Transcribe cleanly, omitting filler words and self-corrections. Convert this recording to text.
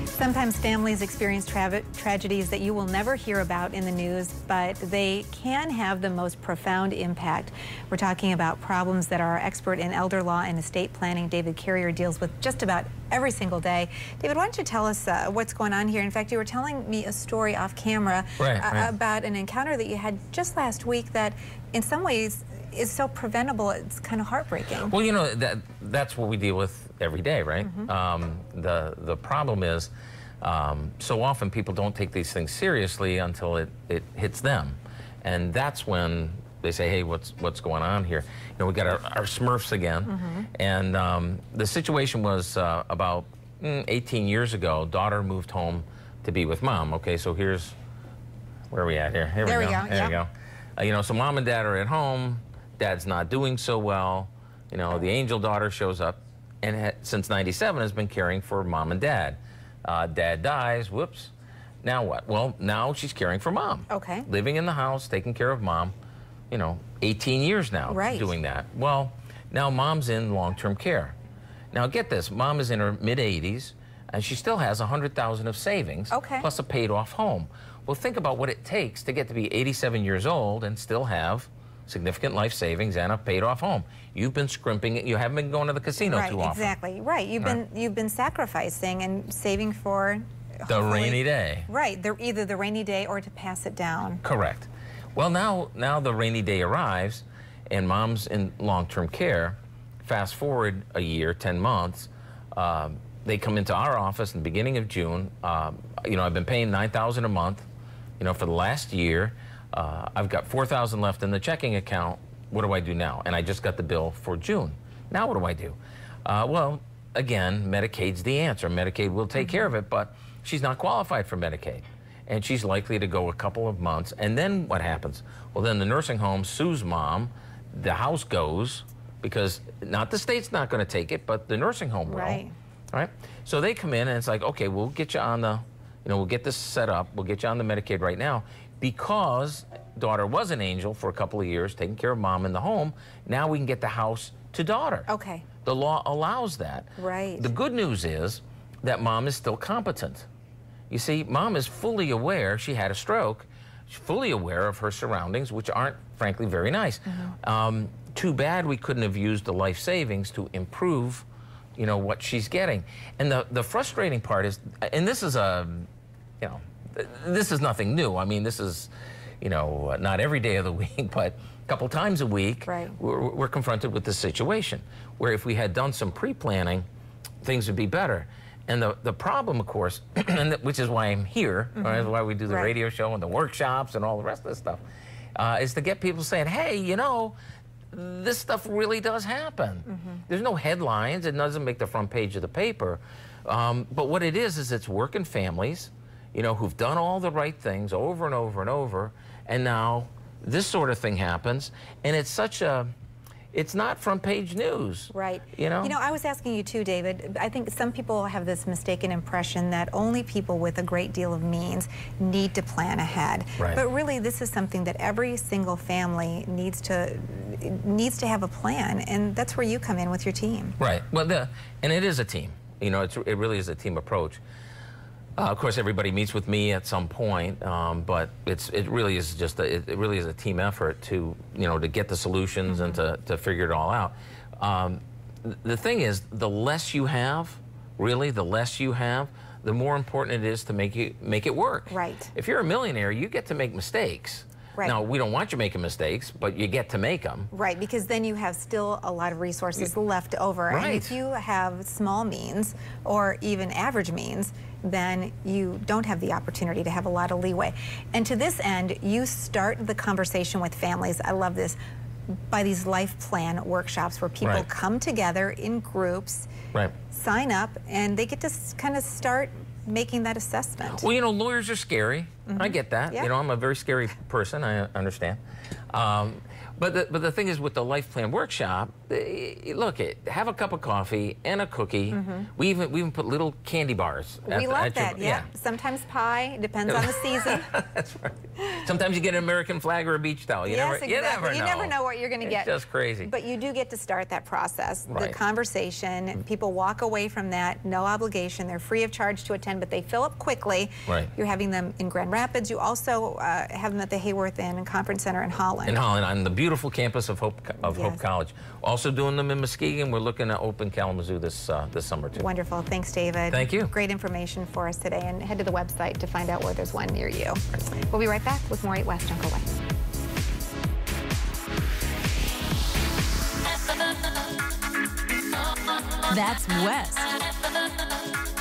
Sometimes families experience tragedies that you will never hear about in the news, but they can have the most profound impact. We're talking about problems that our expert in elder law and estate planning, David Carrier, deals with just about every single day. David, why don't you tell us what's going on here? In fact, you were telling me a story off camera about an encounter that you had just last week that in some ways is so preventable, it's kind of heartbreaking. Well, you know, that's what we deal with every day, right? The problem is so often people don't take these things seriously until it hits them. And that's when they say, hey, what's going on here? You know, we got our Smurfs again. And the situation was about 18 years ago, daughter moved home to be with mom. Okay, so here's, where are we at here? Here we go. There we go. You know, so mom and dad are at home. Dad's not doing so well. You know, the angel daughter shows up and since '97 has been caring for mom and dad. Dad dies, whoops. Now what? Well, now she's caring for mom. Okay. Living in the house, taking care of mom, you know, 18 years now doing that. Well, now mom's in long-term care. Now get this, mom is in her mid-80s and she still has $100,000 of savings plus a paid-off home. Well, think about what it takes to get to be 87 years old and still have significant life savings and a paid-off home. You've been scrimping. You haven't been going to the casino too often. Exactly. Right. You've been sacrificing and saving for the rainy day. Right. Either the rainy day or to pass it down. Correct. Well, now the rainy day arrives, and mom's in long-term care. Fast forward a year, 10 months. They come into our office in the beginning of June. You know, I've been paying $9,000 a month. You know, for the last year. I've got $4,000 left in the checking account. What do I do now? And I just got the bill for June. Now what do I do? Well, again, Medicaid's the answer. Medicaid will take care of it, but she's not qualified for Medicaid. And she's likely to go a couple of months. And then what happens? Well, then the nursing home sues mom. The house goes because not the state's not going to take it, but the nursing home will. Right? So they come in and it's like, okay, we'll get you on the, you know, we'll get this set up. We'll get you on the Medicaid right now. Because daughter was an angel for a couple of years, taking care of mom in the home, now we can get the house to daughter. Okay. The law allows that. Right. The good news is that mom is still competent. You see, mom is fully aware she had a stroke. She's fully aware of her surroundings, which aren't, frankly, very nice. Too bad we couldn't have used the life savings to improve, you know, what she's getting. And the frustrating part is, and this is a, you know, this is nothing new. I mean, this is, you know, not every day of the week, but a couple times a week, we're confronted with this situation where if we had done some pre-planning, things would be better. And the problem, of course, which is why I'm here, right, why we do the radio show and the workshops and all the rest of this stuff, is to get people saying, hey, you know, this stuff really does happen. There's no headlines. It doesn't make the front page of the paper. But what it is it's working families, you know, who've done all the right things over and over and over, and now this sort of thing happens, and it's such a, it's not front page news. Right. You know? You know, I was asking you too, David, I think some people have this mistaken impression that only people with a great deal of means need to plan ahead. Right. But really, this is something that every single family needs to have a plan, and that's where you come in with your team. Right. Well, and it is a team. You know, it really is a team approach. Of course, everybody meets with me at some point, but it really is just it really is a team effort to, you know, to get the solutions and to figure it all out. The thing is, the less you have, really, the less you have, the more important it is to make it work. Right. If you're a millionaire, you get to make mistakes. Right. Now, we don't want you making mistakes, but you get to make them. Right, because then you have still a lot of resources left over. Right. And if you have small means or even average means, then you don't have the opportunity to have a lot of leeway. And to this end, you start the conversation with families, I love this, by these life plan workshops where people come together in groups, sign up, and they get to kind of start making that assessment. Well, you know, lawyers are scary. I get that. You know, I'm a very scary person, I understand. But the thing is, with the Life Plan Workshop, look, have a cup of coffee and a cookie. We even put little candy bars. We love that. Yeah. Sometimes pie, depends on the season. That's right. Sometimes you get an American flag or a beach towel. You Yes, never, exactly. you never know. You never know what you're going to get. It's just crazy. But you do get to start that process, Right. the conversation. People walk away from that, no obligation. They're free of charge to attend, but they fill up quickly. Right. You're having them in Grand Rapids. You also have them at the Hayworth Inn and Conference Center in Holland. In Holland, on the beautiful campus of Hope Yes. College. Also doing them in Muskegon. We're looking to open Kalamazoo this summer too. Wonderful. Thanks, David. Thank you. Great information for us today, and head to the website to find out where there's one near you. We'll be right back with more 8 West. Don't go away. That's West.